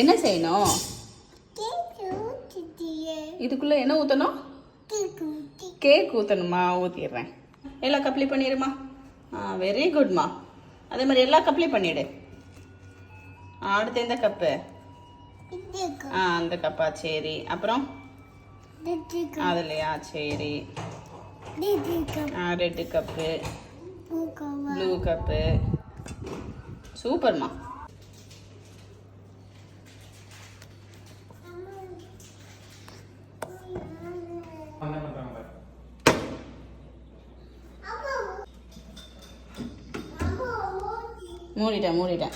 என்ன செய்யணும்? இதுக்குள்ள என்ன ஊற்றணும்? கேக் ஊற்றணுமா? ஊற்றிடுறேன். எல்லா கப்லையும் பண்ணிடுமா? வெரி குட்மா. அதே மாதிரி எல்லா கப்லையும் பண்ணிவிடு. அடுத்து எந்த கப்பு? அந்த கப்பா? சரி. அப்புறம் அதுலையா? சரி. Red cup, blue cup. சூப்பர்மா. மூடிட்டேன்.